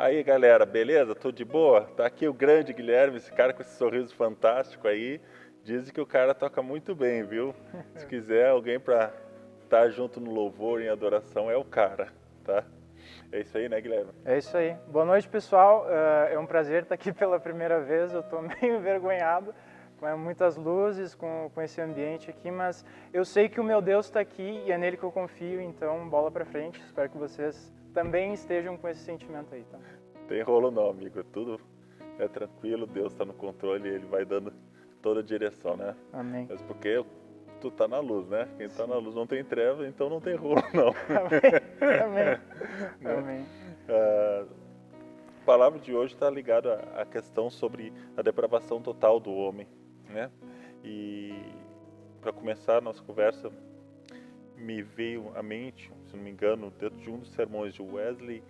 Aí galera, beleza? Tudo de boa? Tá aqui o grande Guilherme, esse cara com esse sorriso fantástico aí. Dizem que o cara toca muito bem, viu? Se quiser alguém pra estar junto no louvor, em adoração, é o cara, tá? É isso aí, né, Guilherme? É isso aí. Boa noite, pessoal. É um prazer estar aqui pela primeira vez. Eu estou meio envergonhado com muitas luzes, com esse ambiente aqui, mas eu sei que o meu Deus está aqui e é nele que eu confio, então bola pra frente. Espero que vocês também estejam com esse sentimento aí, tá? Tem rolo não, amigo. Tudo é tranquilo, Deus está no controle, Ele vai dando toda a direção, né? Amém. Mas porque tu tá na luz, né? Quem tá na luz não tem treva, então não tem rolo não. Amém. Né? Amém. A palavra de hoje está ligada à questão sobre a depravação total do homem, né? E para começar a nossa conversa, me veio à mente, se não me engano, dentro de um dos sermões de Wesley,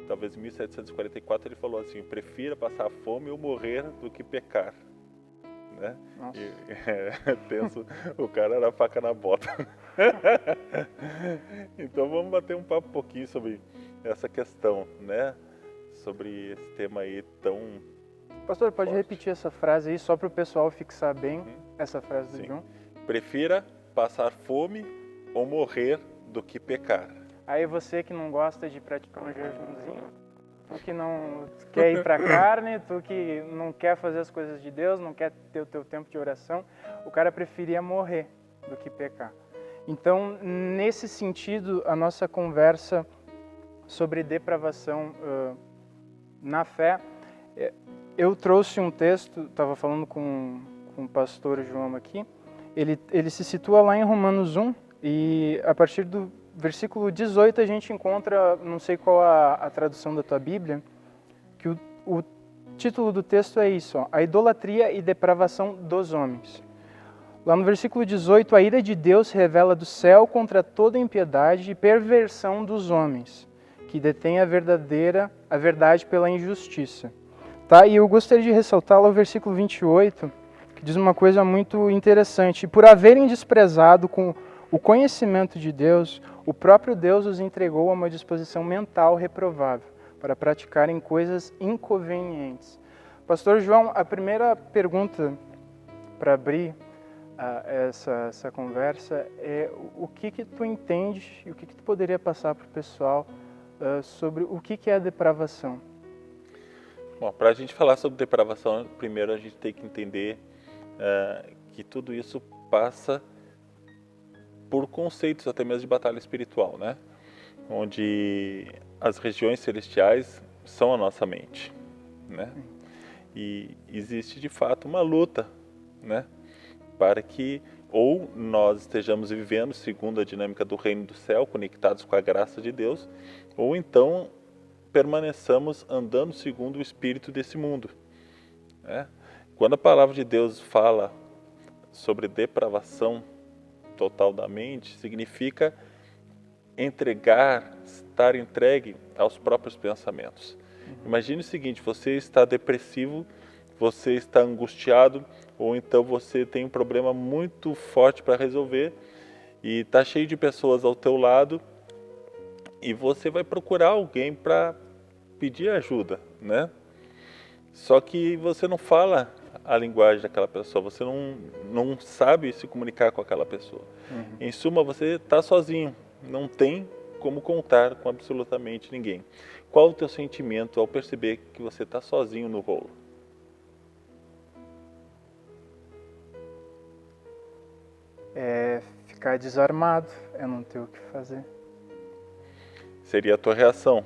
talvez em 1744, ele falou assim: prefira passar fome ou morrer do que pecar, né? Nossa. Penso, o cara era faca na bota. Então vamos bater um papo um pouquinho sobre essa questão, né? Sobre esse tema aí tão... Pastor, pode forte. repetir essa frase aí, só para o pessoal fixar bem essa frase do Sim. John? Prefira passar fome ou morrer do que pecar. Aí você que não gosta de praticar um jejumzinho, tu que não quer ir para a carne, tu que não quer fazer as coisas de Deus, não quer ter o teu tempo de oração, o cara preferia morrer do que pecar. Então, nesse sentido, a nossa conversa sobre depravação na fé, eu trouxe um texto, estava falando com o pastor João aqui, ele se situa lá em Romanos 1, e a partir do versículo 18 a gente encontra, não sei qual a tradução da tua Bíblia, que o título do texto é isso, ó, a idolatria e depravação dos homens. Lá no versículo 18, a ira de Deus se revela do céu contra toda impiedade e perversão dos homens, que detêm a verdade pela injustiça. Tá? E eu gostaria de ressaltar lá o versículo 28, que diz uma coisa muito interessante. Por haverem desprezado com o conhecimento de Deus, o próprio Deus os entregou a uma disposição mental reprovável, para praticarem coisas inconvenientes. Pastor João, a primeira pergunta para abrir essa conversa é o que tu entende e o que tu poderia passar para o pessoal sobre o que é a depravação? Bom, para a gente falar sobre depravação, primeiro a gente tem que entender que tudo isso passa por conceitos até mesmo de batalha espiritual, né? Onde as regiões celestiais são a nossa mente, né? E existe de fato uma luta, né? Para que ou nós estejamos vivendo segundo a dinâmica do reino do céu, conectados com a graça de Deus, ou então permaneçamos andando segundo o espírito desse mundo, né? Quando a palavra de Deus fala sobre depravação total da mente, significa entregar, estar entregue aos próprios pensamentos. Imagine o seguinte: você está depressivo, você está angustiado, ou então você tem um problema muito forte para resolver e está cheio de pessoas ao teu lado e você vai procurar alguém para pedir ajuda, né? Só que você não fala a linguagem daquela pessoa, você não sabe se comunicar com aquela pessoa. Em suma, você está sozinho, não tem como contar com absolutamente ninguém. Qual o teu sentimento ao perceber que você está sozinho no rolo? É ficar desarmado, é não ter o que fazer. Seria a tua reação,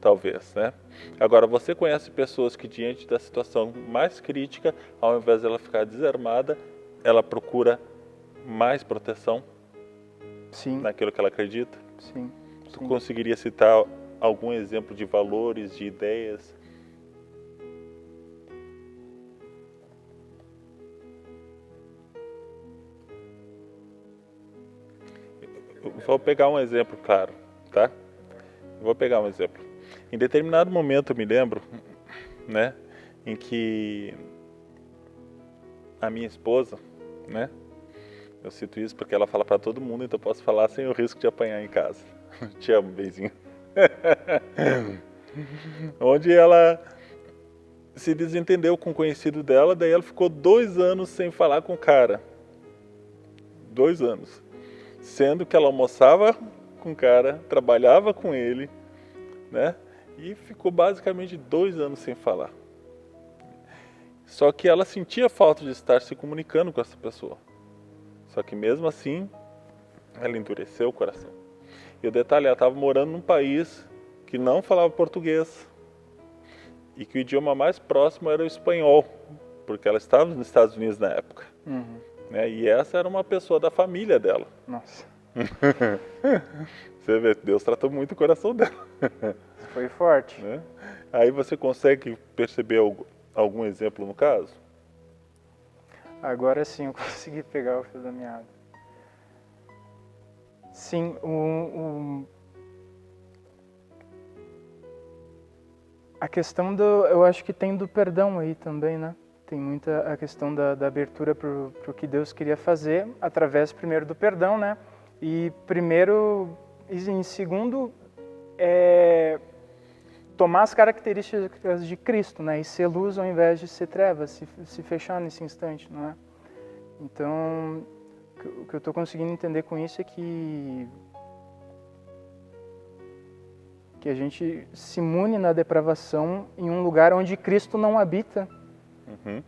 talvez, né? Agora, você conhece pessoas que diante da situação mais crítica, ao invés de ela ficar desarmada, ela procura mais proteção? Sim. Naquilo que ela acredita? Sim. Tu conseguiria citar algum exemplo de valores, de ideias? Eu vou pegar um exemplo claro, tá? Vou pegar um exemplo. Em determinado momento eu me lembro, né, em que a minha esposa, né, eu cito isso porque ela fala pra todo mundo, então eu posso falar sem o risco de apanhar em casa. Te amo, beijinho. onde ela se desentendeu com o conhecido dela, daí ela ficou 2 anos sem falar com o cara. 2 anos. Sendo que ela almoçava com o cara, trabalhava com ele, né? E ficou basicamente 2 anos sem falar. Só que ela sentia falta de estar se comunicando com essa pessoa. Só que mesmo assim, ela endureceu o coração. E o detalhe, ela estava morando num país que não falava português e que o idioma mais próximo era o espanhol, porque ela estava nos Estados Unidos na época. Uhum. Né? E essa era uma pessoa da família dela. Nossa, Você vê, Deus tratou muito o coração dela. foi forte. Né? Aí você consegue perceber algum exemplo no caso? Agora sim eu consegui pegar o fio da meada. Sim, a questão eu acho que tem do perdão aí também, né? Tem muita a questão da abertura para o que Deus queria fazer, através primeiro do perdão, né? E em segundo, tomar as características de Cristo, né? E ser luz ao invés de ser trevas, se fechar nesse instante, não é? Então, o que eu estou conseguindo entender com isso é que a gente se imune na depravação em um lugar onde Cristo não habita. Uhum.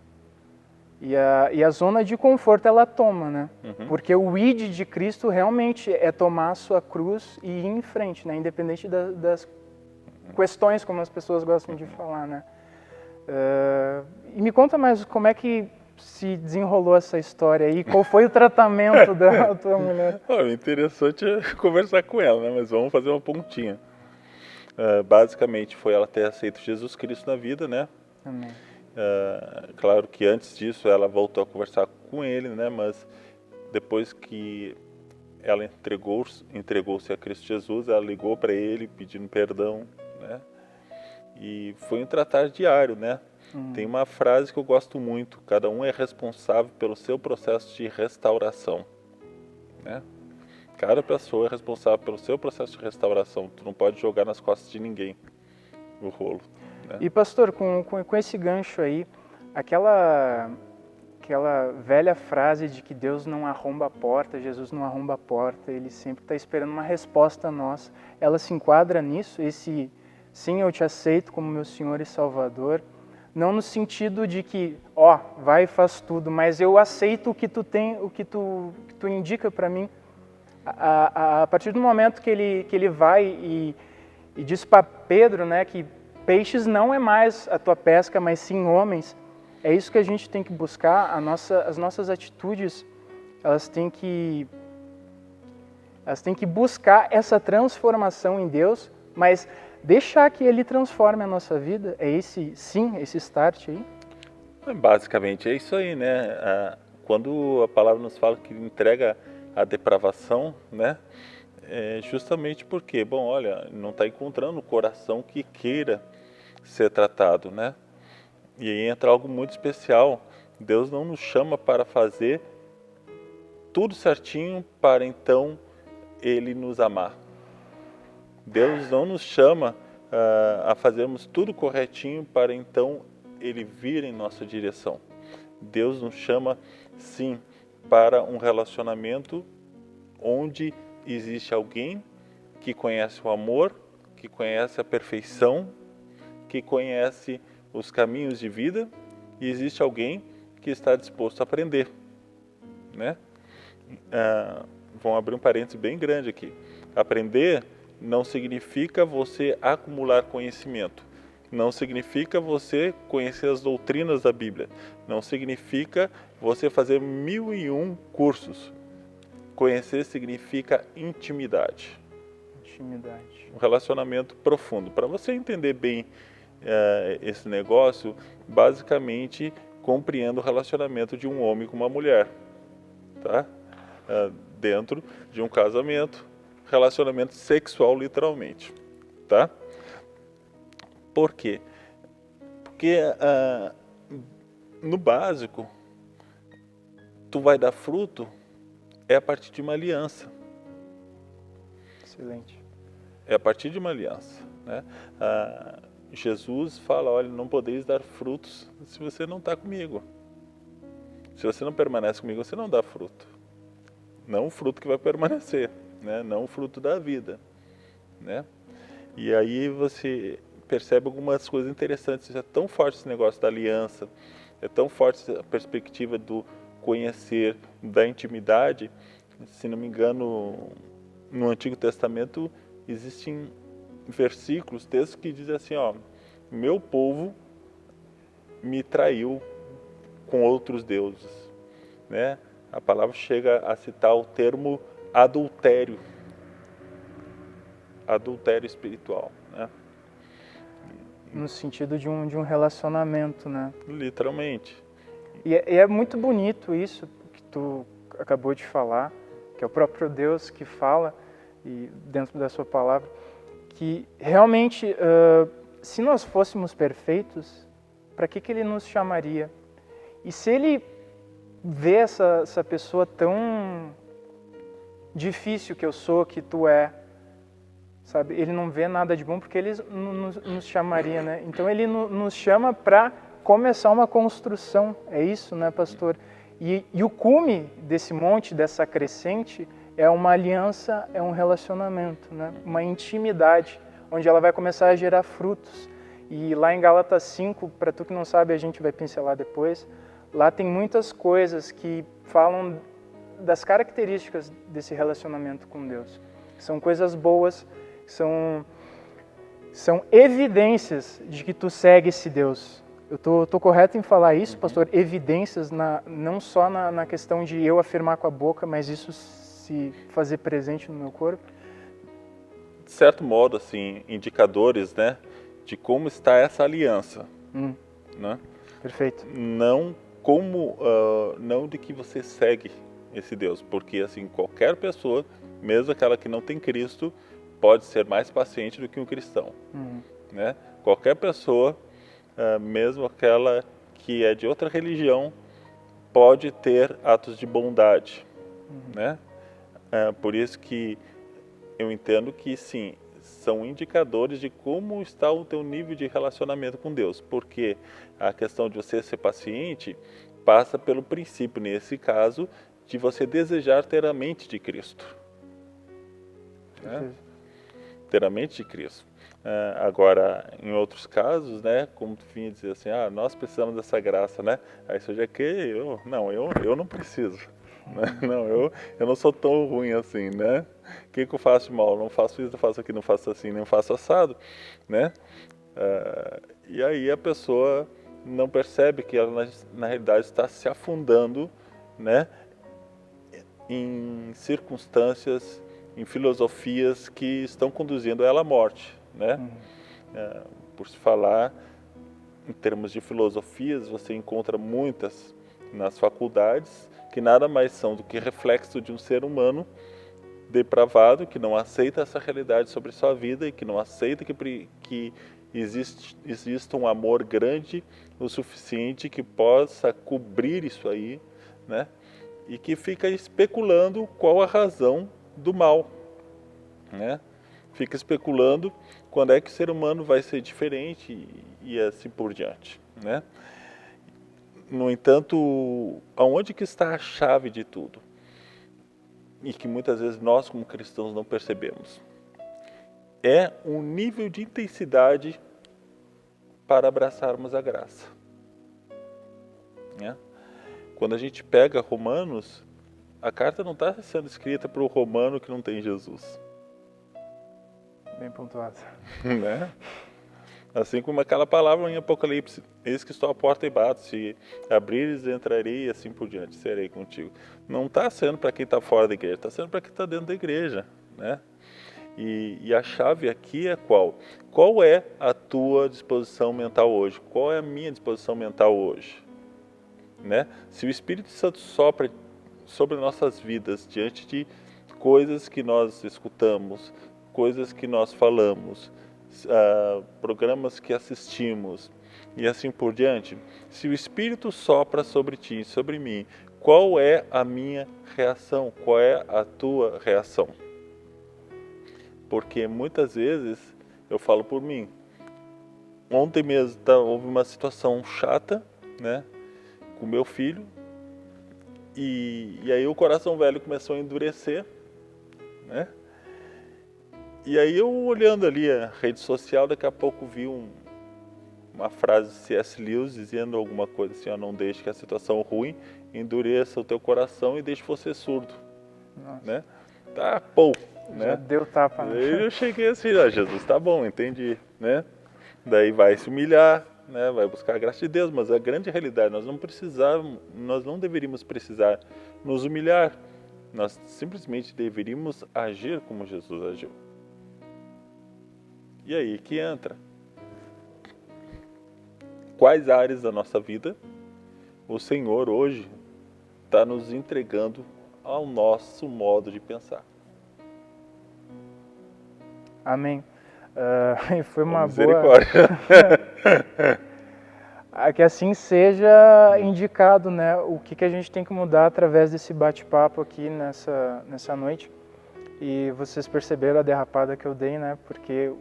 E a zona de conforto ela toma, né? Uhum. Porque o id de Cristo realmente é tomar a sua cruz e ir em frente, né? Independente das questões, como as pessoas gostam de falar, né? E me conta mais como é que se desenrolou essa história aí, qual foi o tratamento da tua mulher? Interessante é conversar com ela, né? Mas vamos fazer uma pontinha. Basicamente foi ela ter aceito Jesus Cristo na vida, né? Amém. Claro que antes disso ela voltou a conversar com ele, né? Mas depois que ela entregou-se a Cristo Jesus, ela ligou para ele pedindo perdão, né? E foi um tratar diário, né? Tem uma frase que eu gosto muito: cada um é responsável pelo seu processo de restauração, né? Cada pessoa é responsável pelo seu processo de restauração. Tu não pode jogar nas costas de ninguém o rolo, né? E pastor, com esse gancho aí, aquela velha frase de que Deus não arromba a porta, Jesus não arromba a porta, Ele sempre está esperando uma resposta nossa, ela se enquadra nisso? Esse sim, eu te aceito como meu Senhor e Salvador, não no sentido de que, vai e faz tudo, mas eu aceito o que tu tem, o que tu indica para mim. A partir do momento que ele vai e diz para Pedro, né, que peixes não é mais a tua pesca, mas sim homens, é isso que a gente tem que buscar. As nossas atitudes, elas têm que buscar essa transformação em Deus, mas deixar que Ele transforme a nossa vida. É esse start aí? Basicamente é isso aí, né? Quando a palavra nos fala que entrega a depravação, né? É justamente porque, bom, olha, não está encontrando o coração que queira ser tratado, né? E aí entra algo muito especial. Deus não nos chama para fazer tudo certinho para então Ele nos amar. Deus não nos chama a fazermos tudo corretinho para então Ele vir em nossa direção. Deus nos chama, sim, para um relacionamento onde existe alguém que conhece o amor, que conhece a perfeição, que conhece os caminhos de vida, e existe alguém que está disposto a aprender, né? Vamos abrir um parênteses bem grande aqui. Aprender não significa você acumular conhecimento, não significa você conhecer as doutrinas da Bíblia, não significa você fazer 1001 cursos. Conhecer significa intimidade. Intimidade. Um relacionamento profundo. Para você entender bem esse negócio, basicamente compreenda o relacionamento de um homem com uma mulher, tá? Dentro de um casamento, relacionamento sexual literalmente, tá? Por quê? Porque no básico, tu vai dar fruto a partir de uma aliança. Excelente. É a partir de uma aliança. né? Jesus fala, olha, não podeis dar frutos se você não está comigo. Se você não permanece comigo, você não dá fruto. Não o fruto que vai permanecer, né? Não o fruto da vida, né? E aí você percebe algumas coisas interessantes. É tão forte esse negócio da aliança, é tão forte a perspectiva do conhecer, da intimidade. Se não me engano, no Antigo Testamento existem versículos, textos que dizem assim, ó, meu povo me traiu com outros deuses, né? A palavra chega a citar o termo adultério, adultério espiritual, né? No sentido de um relacionamento, né? Literalmente. E é muito bonito isso que tu acabou de falar, que é o próprio Deus que fala, e dentro da sua palavra, que realmente, se nós fôssemos perfeitos, para que Ele nos chamaria? E se Ele vê essa pessoa tão difícil que eu sou, que tu é, sabe? Ele não vê nada de bom porque Ele nos chamaria, né? Então Ele nos chama para começar uma construção, é isso, né, pastor? E o cume desse monte, dessa crescente, é uma aliança, é um relacionamento, né? Uma intimidade, onde ela vai começar a gerar frutos. E lá em Gálatas 5, para tu que não sabe, a gente vai pincelar depois, lá tem muitas coisas que falam das características desse relacionamento com Deus. São coisas boas, são evidências de que tu segue esse Deus. Eu tô correto em falar isso, pastor? Evidências, não só na questão de eu afirmar com a boca, mas isso se fazer presente no meu corpo? De certo modo, assim, indicadores, né, de como está essa aliança, né? Perfeito. Não não de que você segue esse Deus, porque assim qualquer pessoa, mesmo aquela que não tem Cristo, pode ser mais paciente do que um cristão, né? Qualquer pessoa, mesmo aquela que é de outra religião, pode ter atos de bondade, né? Por isso que eu entendo que sim, são indicadores de como está o teu nível de relacionamento com Deus, porque a questão de você ser paciente passa pelo princípio, nesse caso, de você desejar ter a mente de Cristo, né? Ter a mente de Cristo. Agora, em outros casos, né, como tu vinha dizer assim, nós precisamos dessa graça, né? Aí você já que eu não preciso. Não, eu não sou tão ruim assim, né? O que eu faço de mal? Não faço isso, não faço aquilo, não faço assim, não faço assado, né? E aí a pessoa não percebe que ela na realidade está se afundando, né? Em circunstâncias, em filosofias que estão conduzindo ela à morte, né? Por se falar em termos de filosofias, você encontra muitas nas faculdades que nada mais são do que reflexo de um ser humano depravado, que não aceita essa realidade sobre sua vida e que não aceita que exista um amor grande o suficiente que possa cobrir isso aí, né? E que fica especulando qual a razão do mal, né? Fica especulando quando é que o ser humano vai ser diferente e assim por diante, né? No entanto, aonde que está a chave de tudo? E que muitas vezes nós como cristãos não percebemos. É um nível de intensidade para abraçarmos a graça, né? Quando a gente pega Romanos, a carta não está sendo escrita para o romano que não tem Jesus. Bem pontuado. Né? Assim como aquela palavra em Apocalipse, eis que estou à porta e bato, se abrires, entrarei e assim por diante, serei contigo. Não está sendo para quem está fora da igreja, está sendo para quem está dentro da igreja, né? E a chave aqui é qual? Qual é a tua disposição mental hoje? Qual é a minha disposição mental hoje? Né? Se o Espírito Santo sopra sobre nossas vidas diante de coisas que nós escutamos, coisas que nós falamos, programas que assistimos e assim por diante, se o Espírito sopra sobre ti, sobre mim, qual é a minha reação? Qual é a tua reação? Porque muitas vezes Eu falo por mim. Ontem mesmo houve uma situação chata, né, com meu filho, e aí o coração velho começou a endurecer, né? E aí eu olhando ali a rede social, daqui a pouco vi uma frase de C.S. Lewis dizendo alguma coisa assim, ó, não deixe que a situação ruim endureça o teu coração e deixe você surdo. Nossa. Né? Tá, pô, Já né? deu tapa. Aí eu cheguei assim, Jesus, tá bom, entendi, né? Daí vai se humilhar, né? Vai buscar a graça de Deus, mas a grande realidade, nós não deveríamos precisar nos humilhar, nós simplesmente deveríamos agir como Jesus agiu. E aí que entra? Quais áreas da nossa vida o Senhor hoje está nos entregando ao nosso modo de pensar? Amém. Foi uma boa... Misericórdia. Que assim seja indicado, né, o que a gente tem que mudar através desse bate-papo aqui nessa noite. E vocês perceberam a derrapada que eu dei, né, porque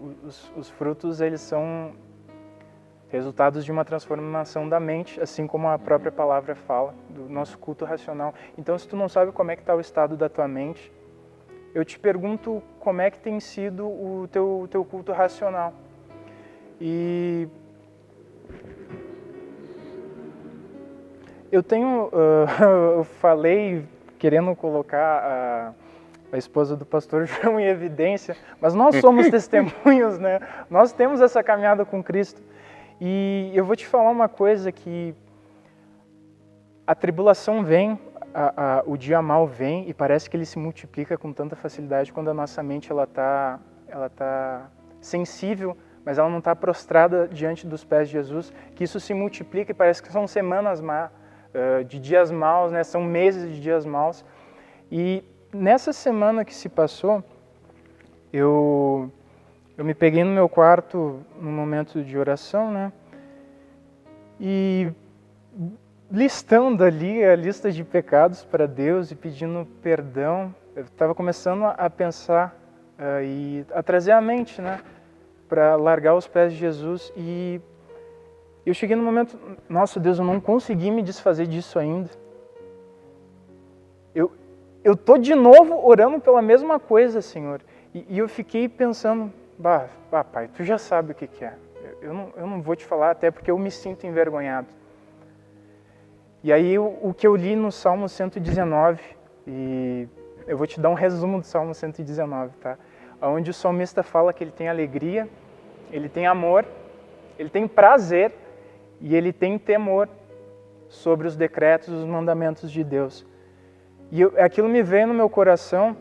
os frutos, eles são resultados de uma transformação da mente, assim como a própria palavra fala, do nosso culto racional. Então, se tu não sabe como é que está o estado da tua mente, eu te pergunto como é que tem sido o teu culto racional. E eu tenho, eu falei querendo colocar a esposa do pastor João em evidência, mas nós somos testemunhos, né? Nós temos essa caminhada com Cristo. E eu vou te falar uma coisa, que a tribulação vem, o dia mal vem, e parece que ele se multiplica com tanta facilidade quando a nossa mente ela tá sensível, mas ela não está prostrada diante dos pés de Jesus, que isso se multiplica e parece que são semanas de dias maus, né? São meses de dias maus. E nessa semana que se passou, eu me peguei no meu quarto num momento de oração, né? E listando ali a lista de pecados para Deus e pedindo perdão, eu estava começando a pensar e a trazer a mente, né, para largar os pés de Jesus. E eu cheguei no momento, nossa Deus, eu não consegui me desfazer disso ainda. Eu tô de novo orando pela mesma coisa, Senhor. E eu fiquei pensando, Pai, tu já sabe o que é. Eu não vou te falar, até porque eu me sinto envergonhado. E aí o que eu li no Salmo 119, e eu vou te dar um resumo do Salmo 119, tá? Onde o salmista fala que ele tem alegria, ele tem amor, ele tem prazer e ele tem temor sobre os decretos, os mandamentos de Deus. E aquilo me veio no meu coração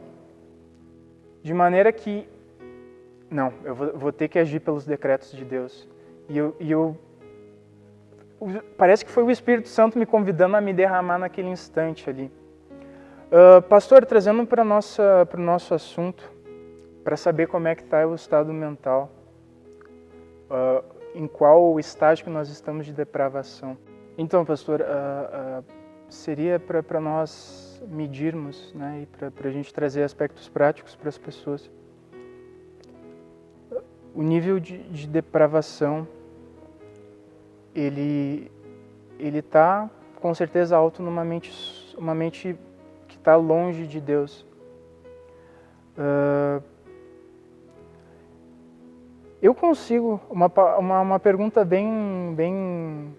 de maneira que, não, eu vou ter que agir pelos decretos de Deus. Parece que foi o Espírito Santo me convidando a me derramar naquele instante ali. Pastor, trazendo para o nosso assunto, para saber como é que está o estado mental, em qual estágio que nós estamos de depravação. Então, pastor, seria para nós medirmos, né, e para a gente trazer aspectos práticos para as pessoas. O nível de depravação, ele está com certeza alto uma mente que está longe de Deus. Eu consigo, uma pergunta bem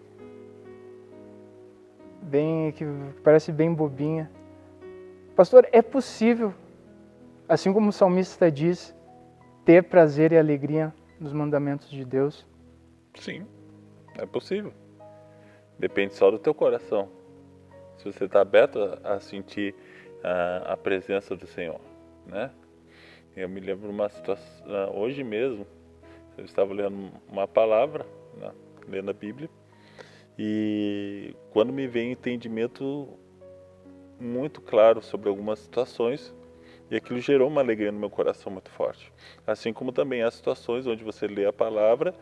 que parece bem bobinha. Pastor, é possível, assim como o salmista diz, ter prazer e alegria nos mandamentos de Deus? Sim, é possível. Depende só do teu coração. Se você está aberto a sentir a presença do Senhor, né? Eu me lembro de uma situação, hoje mesmo, eu estava lendo uma palavra, né, lendo a Bíblia, e quando me veio entendimento muito claro sobre algumas situações, e aquilo gerou uma alegria no meu coração muito forte. Assim como também há situações onde você lê a palavra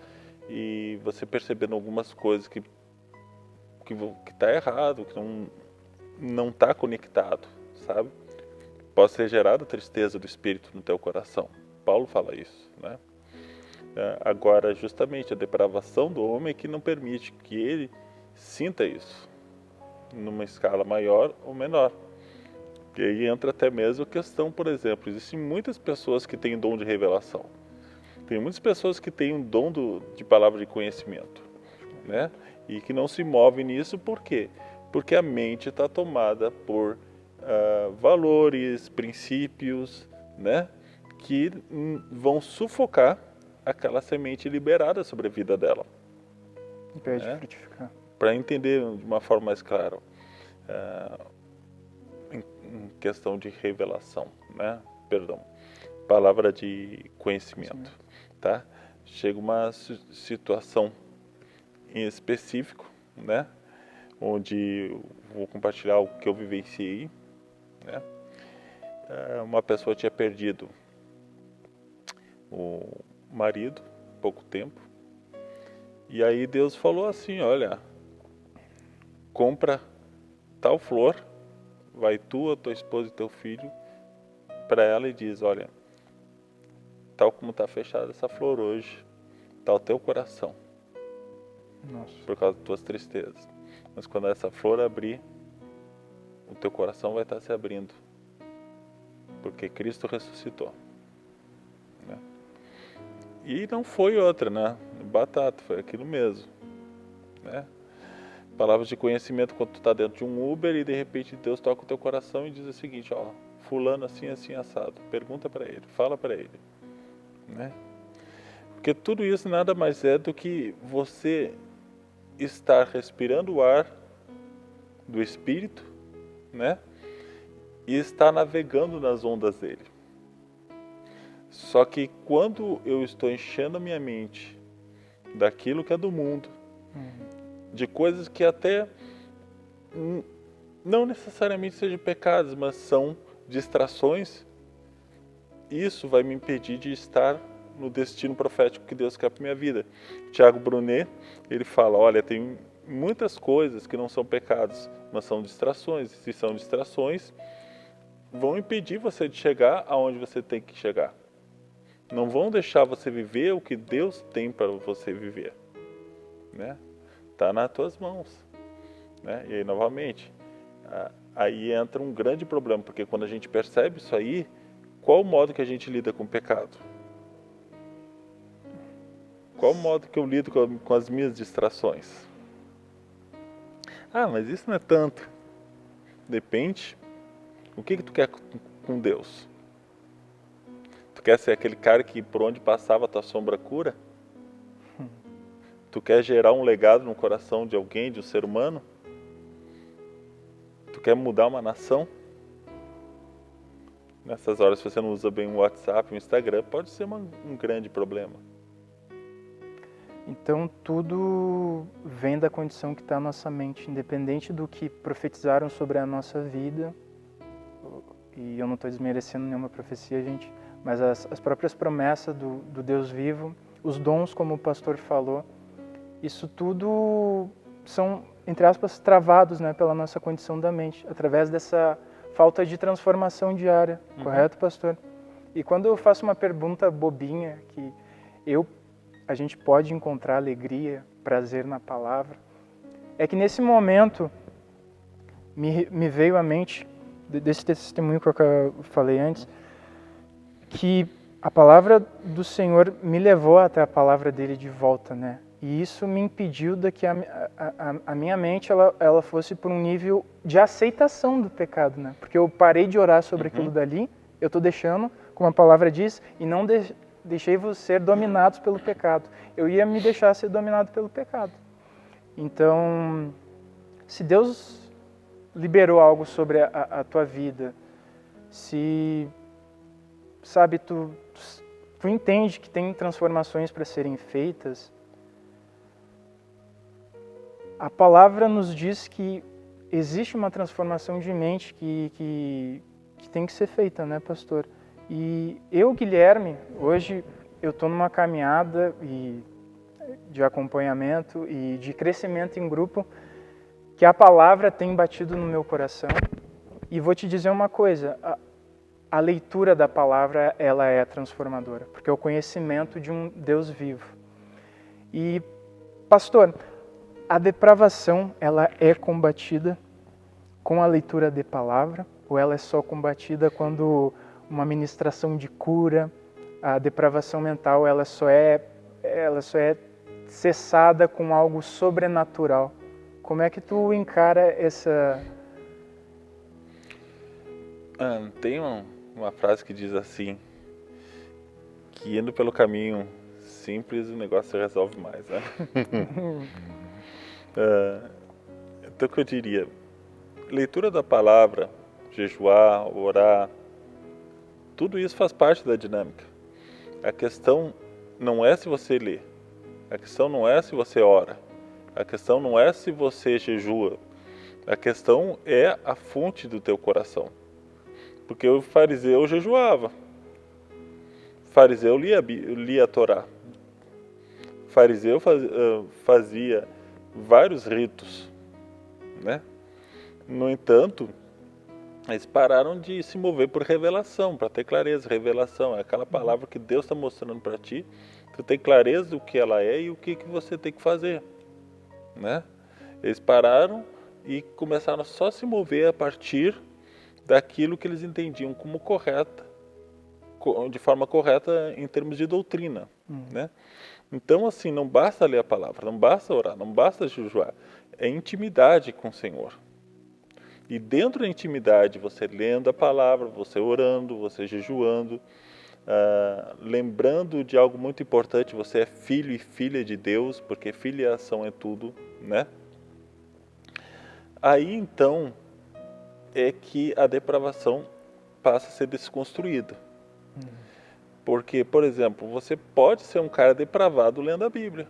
e você percebendo algumas coisas que está errado, que não está conectado, sabe? Pode ser gerada tristeza do espírito no teu coração. Paulo fala isso, né? Agora, justamente a depravação do homem é que não permite que ele sinta isso, numa escala maior ou menor. E aí entra até mesmo a questão, por exemplo, existem muitas pessoas que têm dom de revelação. Tem muitas pessoas que têm um dom de palavra de conhecimento, né? E que não se movem nisso, por quê? Porque a mente está tomada por valores, princípios, né? Que vão sufocar aquela semente liberada sobre a vida dela. Impede de frutificar. Para entender de uma forma mais clara, em questão de revelação, né? Perdão, palavra de conhecimento, tá? Chega uma situação em específico, né? Onde eu vou compartilhar o que eu vivenciei, né? Uma pessoa tinha perdido o marido há pouco tempo, e aí Deus falou assim, olha, compra tal flor, vai tu, a tua esposa e teu filho para ela e diz, olha, tal como está fechada essa flor hoje, está o teu coração. Nossa. Por causa das tuas tristezas. Mas quando essa flor abrir, o teu coração vai estar se abrindo. Porque Cristo ressuscitou. Né? E não foi outra, né? Batata, foi aquilo mesmo. Né? Palavras de conhecimento quando tu está dentro de um Uber e de repente Deus toca o teu coração e diz o seguinte, ó, fulano assim, assim, assado. Pergunta para ele, fala para ele. Né? Porque tudo isso nada mais é do que você estar respirando o ar do Espírito, né? E estar navegando nas ondas dele. Só que quando eu estou enchendo a minha mente daquilo que é do mundo, de coisas que até não necessariamente sejam pecados, mas são distrações, isso vai me impedir de estar no destino profético que Deus quer para minha vida. Tiago Brunet, ele fala, olha, tem muitas coisas que não são pecados, mas são distrações. E se são distrações, vão impedir você de chegar aonde você tem que chegar. Não vão deixar você viver o que Deus tem para você viver. Né? Tá nas tuas mãos. Né? E aí, novamente, aí entra um grande problema, porque quando a gente percebe isso aí, qual o modo que a gente lida com o pecado? Qual o modo que eu lido com as minhas distrações? Ah, mas isso não é tanto. Depende. O que tu quer com Deus? Tu quer ser aquele cara que por onde passava a tua sombra cura? Tu quer gerar um legado no coração de alguém, de um ser humano? Tu quer mudar uma nação? Nessas horas, se você não usa bem o WhatsApp, o Instagram, pode ser um grande problema. Então tudo vem da condição que está na nossa mente, independente do que profetizaram sobre a nossa vida. E eu não estou desmerecendo nenhuma profecia, gente, mas as próprias promessas do Deus vivo, os dons, como o pastor falou, isso tudo são, entre aspas, travados, né, pela nossa condição da mente, através dessa falta de transformação diária, correto, pastor? E quando eu faço uma pergunta bobinha, que a gente pode encontrar alegria, prazer na palavra, é que nesse momento me veio à mente, desse testemunho que eu falei antes, que a palavra do Senhor me levou até a palavra dele de volta, né? E isso me impediu de que a minha mente ela fosse por um nível de aceitação do pecado, né? Porque eu parei de orar sobre aquilo dali, eu estou deixando, como a palavra diz, e não deixei-vos ser dominados pelo pecado. Eu ia me deixar ser dominado pelo pecado. Então, se Deus liberou algo sobre a tua vida, se, sabe, tu entende que tem transformações para serem feitas, a palavra nos diz que existe uma transformação de mente que tem que ser feita, né, pastor? E eu, Guilherme, hoje eu estou numa caminhada de acompanhamento e de crescimento em grupo que a palavra tem batido no meu coração. E vou te dizer uma coisa, a leitura da palavra ela é transformadora, porque é o conhecimento de um Deus vivo. E, pastor, a depravação ela é combatida com a leitura de palavra ou ela é só combatida quando uma ministração de cura, a depravação mental ela só é cessada com algo sobrenatural? Como é que tu encara essa... Tem uma frase que diz assim, que indo pelo caminho simples o negócio se resolve mais, né? Então o que eu diria, leitura da palavra, jejuar, orar, tudo isso faz parte da dinâmica. A questão não é se você lê, a questão não é se você ora, a questão não é se você jejua, a questão é a fonte do teu coração. Porque o fariseu jejuava, o fariseu lia a Torá, o fariseu fazia vários ritos, né? No entanto, eles pararam de se mover por revelação, para ter clareza. Revelação é aquela palavra que Deus está mostrando para ti, tu tem clareza do que ela é e o que você tem que fazer, né? Eles pararam e começaram só a se mover a partir daquilo que eles entendiam como correta, de forma correta em termos de doutrina, né? Então, assim, não basta ler a palavra, não basta orar, não basta jejuar, é intimidade com o Senhor. E dentro da intimidade, você lendo a palavra, você orando, você jejuando, lembrando de algo muito importante, você é filho e filha de Deus, porque filiação é tudo, né? Aí, então, é que a depravação passa a ser desconstruída. Porque, por exemplo, você pode ser um cara depravado lendo a Bíblia,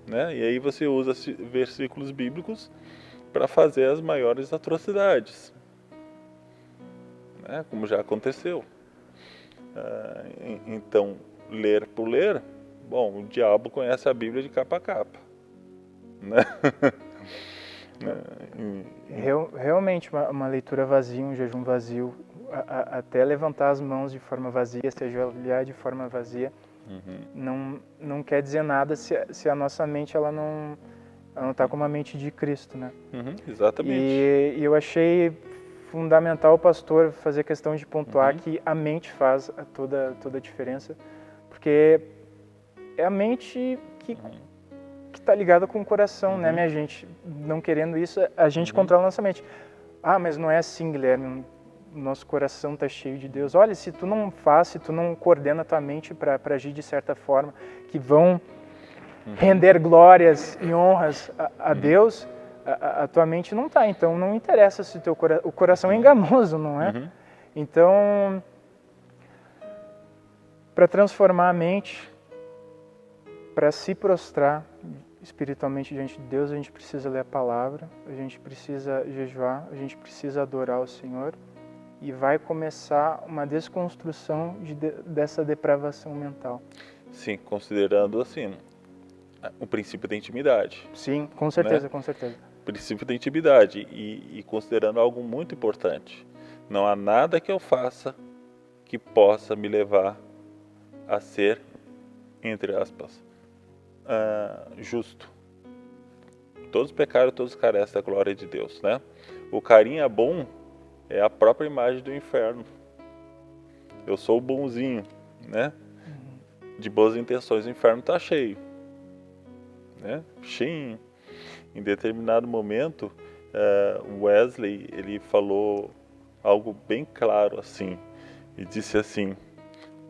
né? E aí você usa versículos bíblicos para fazer as maiores atrocidades, né? Como já aconteceu. Então, ler por ler, bom, o diabo conhece a Bíblia de capa a capa, né? Realmente uma leitura vazia, um jejum vazio, até levantar as mãos de forma vazia, se ajoelhar de forma vazia, não quer dizer nada se a nossa mente ela não está com uma mente de Cristo, né? Exatamente. E eu achei fundamental o pastor fazer questão de pontuar que a mente faz toda a diferença, porque é a mente que está ligada com o coração, né, minha gente? Não querendo isso, a gente controla a nossa mente. Ah, mas não é assim, Guilherme. Nosso coração está cheio de Deus. Olha, se tu não faz, se tu não coordena a tua mente para agir de certa forma, que vão render glórias e honras a Deus, a tua mente não está. Então, não interessa se o coração é enganoso, não é? Então, para transformar a mente, para se prostrar espiritualmente diante de Deus, a gente precisa ler a palavra, a gente precisa jejuar, a gente precisa adorar o Senhor, e vai começar uma desconstrução dessa depravação mental. Sim, considerando assim o princípio da intimidade. Sim, com certeza, né? Com certeza. Princípio da intimidade e considerando algo muito importante. Não há nada que eu faça que possa me levar a ser, entre aspas, justo. Todos pecaram, todos carecem da glória de Deus, né? O carinha bom é a própria imagem do inferno. Eu sou o bonzinho, né? De boas intenções, o inferno está cheio, né? Cheinho. Em determinado momento, Wesley ele falou algo bem claro assim, e disse assim: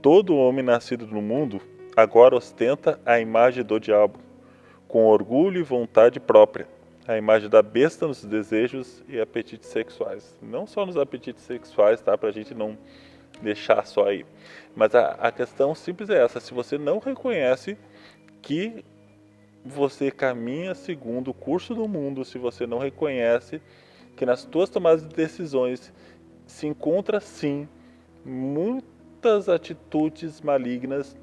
todo homem nascido no mundo agora ostenta a imagem do diabo, com orgulho e vontade própria, a imagem da besta nos desejos e apetites sexuais. Não só nos apetites sexuais, tá? Para a gente não deixar só aí. Mas a questão simples é essa: se você não reconhece que você caminha segundo o curso do mundo, se você não reconhece que nas tuas tomadas de decisões se encontra sim muitas atitudes malignas,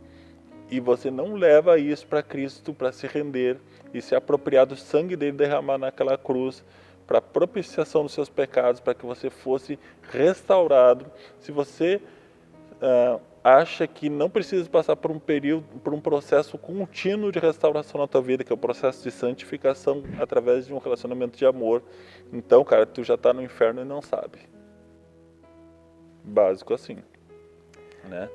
e você não leva isso para Cristo para se render e se apropriar do sangue dele derramado naquela cruz, para a propiciação dos seus pecados, para que você fosse restaurado. Se você acha que não precisa passar por um período, por um processo contínuo de restauração na tua vida, que é o processo de santificação através de um relacionamento de amor, então, cara, tu já está no inferno e não sabe. Básico assim, né?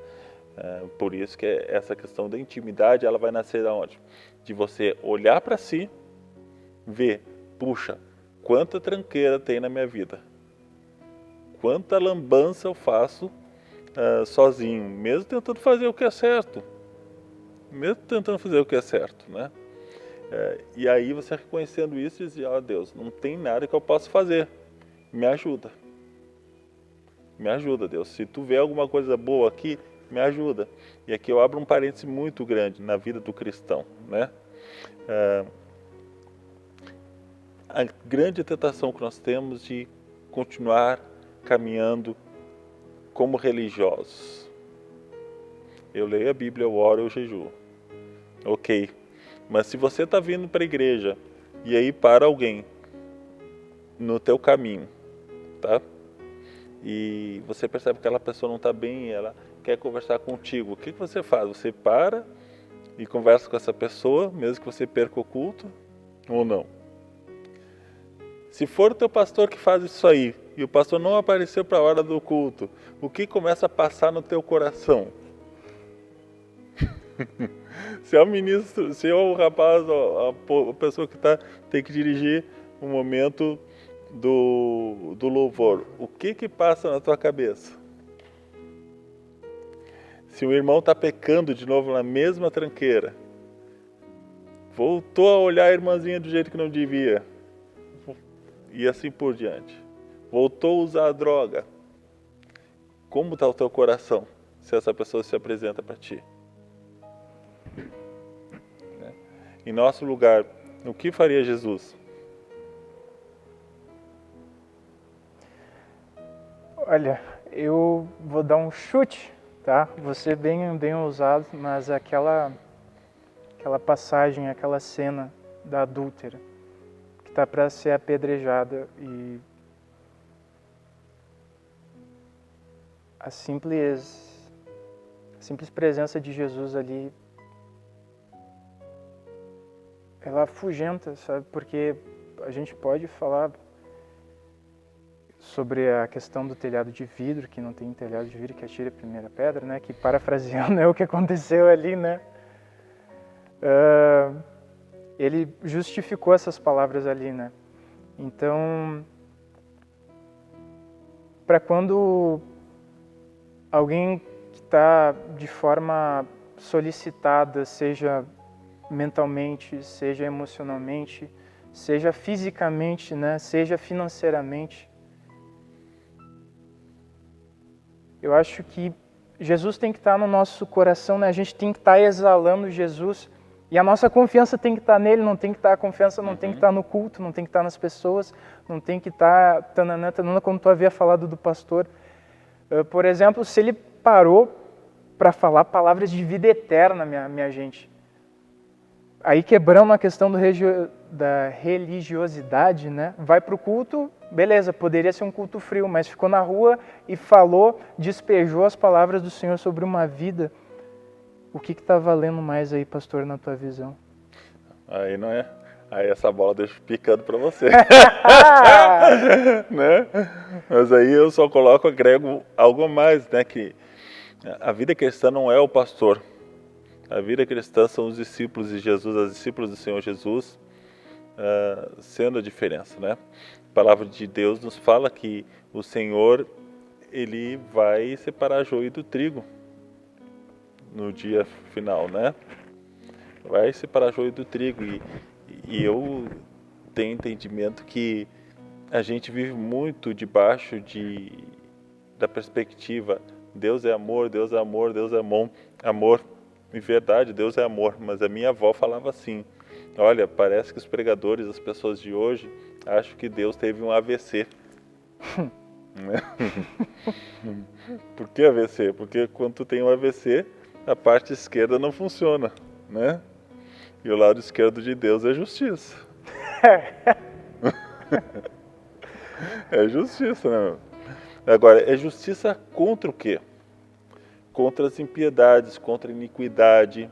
Por isso que essa questão da intimidade, ela vai nascer da onde? De você olhar para si, ver, puxa, quanta tranqueira tem na minha vida, quanta lambança eu faço sozinho, mesmo tentando fazer o que é certo, né? E aí você reconhecendo isso e diz, ó Deus, não tem nada que eu possa fazer, me ajuda, Deus, se tu vê alguma coisa boa aqui, me ajuda. E aqui eu abro um parêntese muito grande na vida do cristão, né? A grande tentação que nós temos de continuar caminhando como religiosos. Eu leio a Bíblia, eu oro, eu jejuo. Ok, mas se você está vindo para a igreja e aí para alguém no teu caminho, tá? E você percebe que aquela pessoa não está bem e ela quer conversar contigo, o que você faz? Você para e conversa com essa pessoa, mesmo que você perca o culto, ou não? Se for o teu pastor que faz isso aí, e o pastor não apareceu para a hora do culto, o que começa a passar no teu coração? Se é o ministro, se é o rapaz, a pessoa que tem que dirigir o momento do louvor, o que passa na tua cabeça? Se o irmão está pecando de novo na mesma tranqueira, voltou a olhar a irmãzinha do jeito que não devia, e assim por diante, voltou a usar a droga, como está o teu coração se essa pessoa se apresenta para ti? Em nosso lugar, o que faria Jesus? Olha, eu vou dar um chute, tá? Vou ser bem ousado, mas aquela passagem, aquela cena da adúltera que está para ser apedrejada e a simples presença de Jesus ali, ela afugenta, sabe? Porque a gente pode falar sobre a questão do telhado de vidro, que não tem telhado de vidro que atire a primeira pedra, né? Que, parafraseando, é o que aconteceu ali, né? Ele justificou essas palavras ali, né? Então, para quando alguém que está de forma solicitada, seja mentalmente, seja emocionalmente, seja fisicamente, né? Seja financeiramente, eu acho que Jesus tem que estar no nosso coração, né? A gente tem que estar exalando Jesus e a nossa confiança tem que estar nele, não tem que estar a confiança, não tem que estar no culto, não tem que estar nas pessoas, não tem que estar tananã, como tu havia falado do pastor. Por exemplo, se ele parou para falar palavras de vida eterna, minha gente, aí quebrando a questão da religiosidade, né? Vai para o culto, beleza, poderia ser um culto frio, mas ficou na rua e falou, despejou as palavras do Senhor sobre uma vida. O que está valendo mais aí, pastor, na tua visão? Aí não é. Aí essa bola deixa picando para você. Né? Mas aí eu só agrego algo a mais, né? Que a vida cristã não é o pastor. A vida cristã são os discípulos de Jesus, as discípulas do Senhor Jesus, sendo a diferença, né? A palavra de Deus nos fala que o Senhor, ele vai separar joio do trigo no dia final, né? Vai separar joio do trigo e eu tenho entendimento que a gente vive muito debaixo da perspectiva Deus é amor, Deus é amor, Deus é amor. Em verdade, Deus é amor, mas a minha avó falava assim, olha, parece que os pregadores, as pessoas de hoje, acham que Deus teve um AVC. Por que AVC? Porque quando tu tem um AVC, a parte esquerda não funciona, né? E o lado esquerdo de Deus é justiça. É justiça, né? Agora, é justiça contra o quê? Contra as impiedades, contra a iniquidade,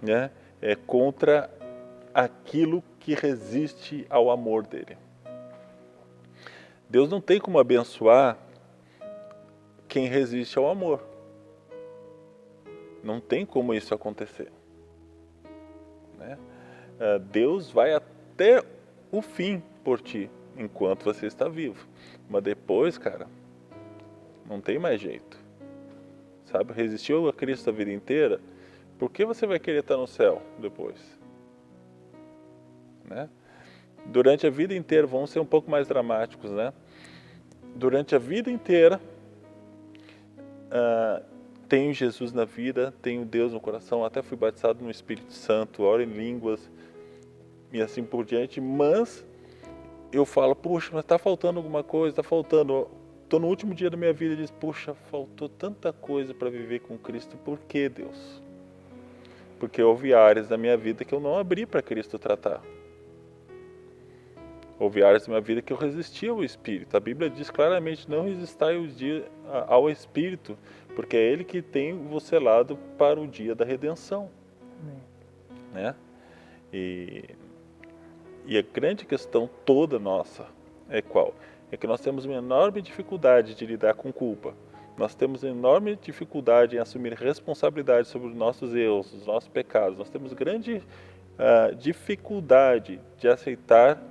né? É contra aquilo que resiste ao amor dele. Deus não tem como abençoar quem resiste ao amor. Não tem como isso acontecer, né? Deus vai até o fim por ti, enquanto você está vivo. Mas depois, cara, não tem mais jeito. Sabe, resistiu a Cristo a vida inteira, por que você vai querer estar no céu depois? Né? Durante a vida inteira, vamos ser um pouco mais dramáticos, né? Durante a vida inteira, tenho Jesus na vida, tenho Deus no coração, até fui batizado no Espírito Santo, oro em línguas e assim por diante, mas eu falo, puxa, mas está faltando alguma coisa, está faltando. Estou no último dia da minha vida e diz, puxa, faltou tanta coisa para viver com Cristo, por que, Deus? Porque houve áreas da minha vida que eu não abri para Cristo tratar. Houve áreas da minha vida que eu resisti ao Espírito. A Bíblia diz claramente, não resistai ao Espírito, porque é Ele que tem vos selado para o dia da redenção. Né? E a grande questão toda nossa é qual? É que nós temos uma enorme dificuldade de lidar com culpa. Nós temos enorme dificuldade em assumir responsabilidade sobre os nossos erros, os nossos pecados. Nós temos grande dificuldade de aceitar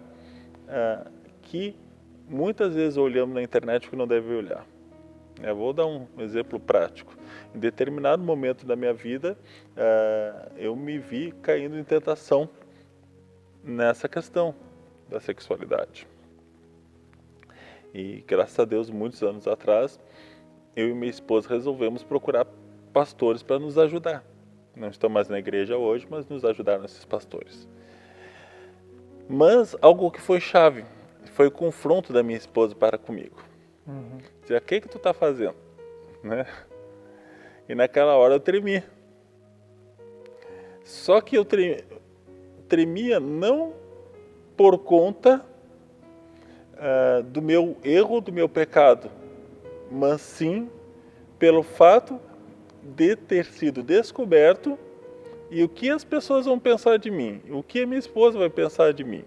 que muitas vezes olhamos na internet o que não deve olhar. Eu vou dar um exemplo prático. Em determinado momento da minha vida, eu me vi caindo em tentação nessa questão da sexualidade. E graças a Deus, muitos anos atrás, eu e minha esposa resolvemos procurar pastores para nos ajudar. Não estão mais na igreja hoje, mas nos ajudaram esses pastores. Mas algo que foi chave foi o confronto da minha esposa para comigo. Dizer, o que tu está fazendo? Né? E naquela hora eu tremi. Só que eu tremia não por conta do meu erro, do meu pecado, mas sim pelo fato de ter sido descoberto e o que as pessoas vão pensar de mim, o que a minha esposa vai pensar de mim.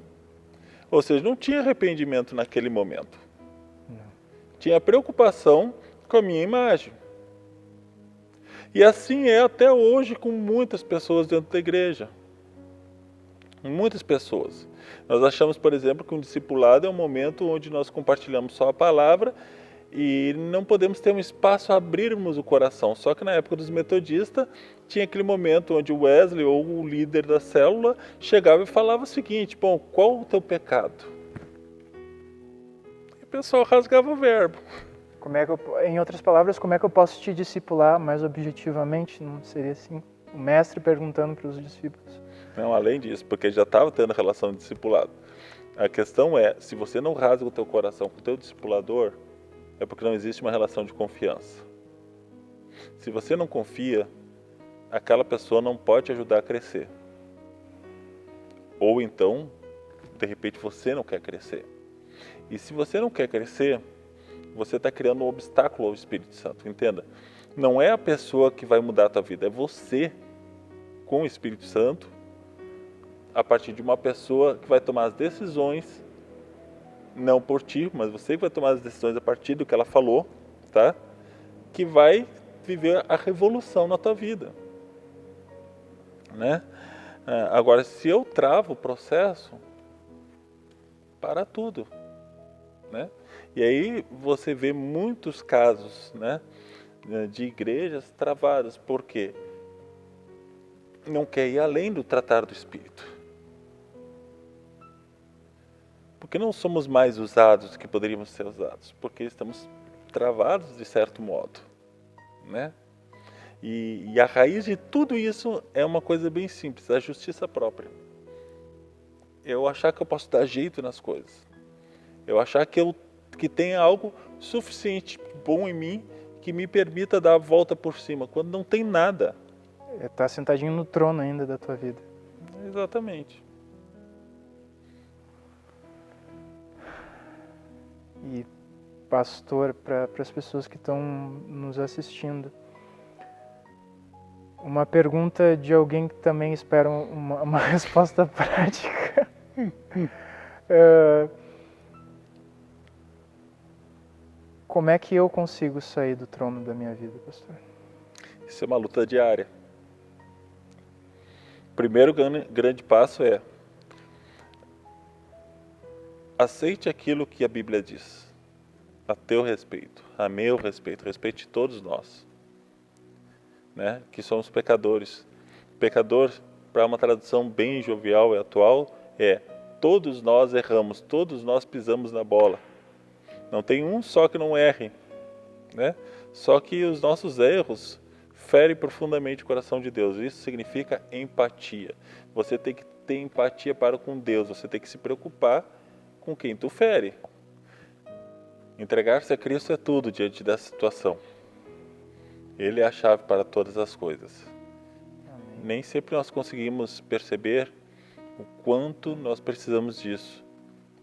Ou seja, não tinha arrependimento naquele momento. Não. Tinha preocupação com a minha imagem. E assim é até hoje com muitas pessoas dentro da igreja. Muitas pessoas. Nós achamos, por exemplo, que um discipulado é um momento onde nós compartilhamos só a palavra e não podemos ter um espaço a abrirmos o coração. Só que na época dos metodistas tinha aquele momento onde o Wesley ou o líder da célula chegava e falava o seguinte, bom, qual o teu pecado? E o pessoal rasgava o verbo. Em outras palavras, como é que eu posso te discipular mais objetivamente? Não seria assim? O mestre perguntando para os discípulos. Não, além disso, porque já estava tendo relação de discipulado. A questão é, se você não rasga o teu coração com o teu discipulador, é porque não existe uma relação de confiança. Se você não confia, aquela pessoa não pode te ajudar a crescer. Ou então, de repente, você não quer crescer. E se você não quer crescer, você está criando um obstáculo ao Espírito Santo. Entenda, não é a pessoa que vai mudar a tua vida, é você com o Espírito Santo, a partir de uma pessoa que vai tomar as decisões, não por ti, mas você que vai tomar as decisões a partir do que ela falou, tá? Que vai viver a revolução na tua vida, né? Agora, se eu travo o processo, para tudo, né? E aí você vê muitos casos, né, de igrejas travadas, porque não quer ir além do tratar do Espírito. Porque não somos mais usados do que poderíamos ser usados, porque estamos travados de certo modo, né? E a raiz de tudo isso é uma coisa bem simples, a justiça própria. Eu achar que eu posso dar jeito nas coisas. Eu achar que tem algo suficiente bom em mim que me permita dar a volta por cima, quando não tem nada. Tá sentadinho no trono ainda da tua vida. Exatamente. E pastor, para as pessoas que estão nos assistindo. Uma pergunta de alguém que também espera uma resposta prática. Como é que eu consigo sair do trono da minha vida, pastor? Isso é uma luta diária. O primeiro grande passo é: aceite aquilo que a Bíblia diz, a teu respeito, a meu respeito, respeite todos nós, né? Que somos pecadores. Pecador, para uma tradução bem jovial e atual, é: todos nós erramos, todos nós pisamos na bola. Não tem um só que não erre, né? Só que os nossos erros ferem profundamente o coração de Deus. Isso significa empatia. Você tem que ter empatia para com Deus, você tem que se preocupar com quem tu fere. Entregar-se a Cristo é tudo diante dessa situação. Ele é a chave para todas as coisas. Amém. Nem sempre nós conseguimos perceber o quanto nós precisamos disso.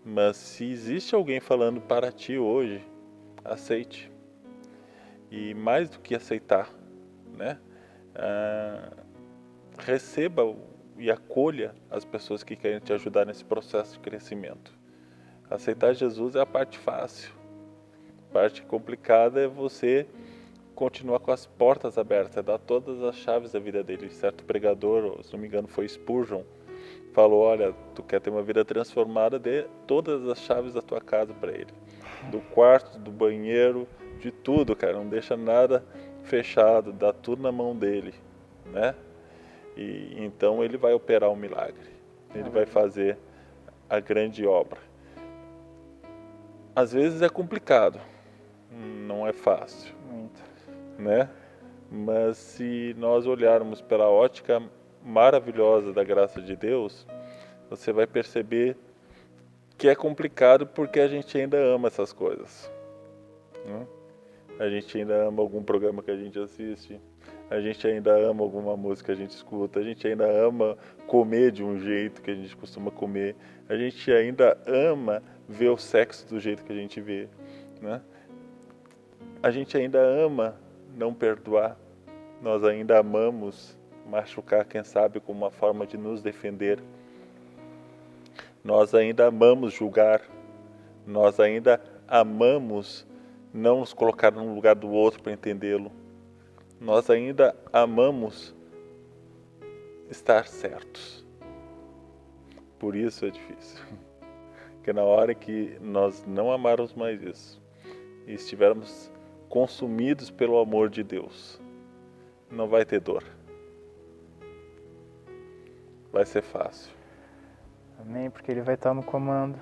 Mas se existe alguém falando para ti hoje, aceite. E mais do que aceitar, né? Receba e acolha as pessoas que querem te ajudar nesse processo de crescimento. Aceitar Jesus é a parte fácil. A parte complicada é você continuar com as portas abertas, é dar todas as chaves da vida dele. Certo pregador, se não me engano foi Spurgeon, falou: olha, tu quer ter uma vida transformada, dê todas as chaves da tua casa para ele. Do quarto, do banheiro, de tudo, cara. Não deixa nada fechado, dá tudo na mão dele, né? E então ele vai operar um milagre. Ele vai fazer a grande obra. Às vezes é complicado, não é fácil, Muito. né? Mas se nós olharmos pela ótica maravilhosa da graça de Deus, você vai perceber que é complicado porque a gente ainda ama essas coisas, né? A gente ainda ama algum programa que a gente assiste, a gente ainda ama alguma música que a gente escuta, a gente ainda ama comer de um jeito que a gente costuma comer, a gente ainda ama ver o sexo do jeito que a gente vê, né? A gente ainda ama não perdoar, nós ainda amamos machucar, quem sabe, como uma forma de nos defender. Nós ainda amamos julgar, nós ainda amamos não nos colocar no lugar do outro para entendê-lo. Nós ainda amamos estar certos. Por isso é difícil. Porque na hora que nós não amarmos mais isso e estivermos consumidos pelo amor de Deus, não vai ter dor. Vai ser fácil. Amém, porque ele vai estar no comando.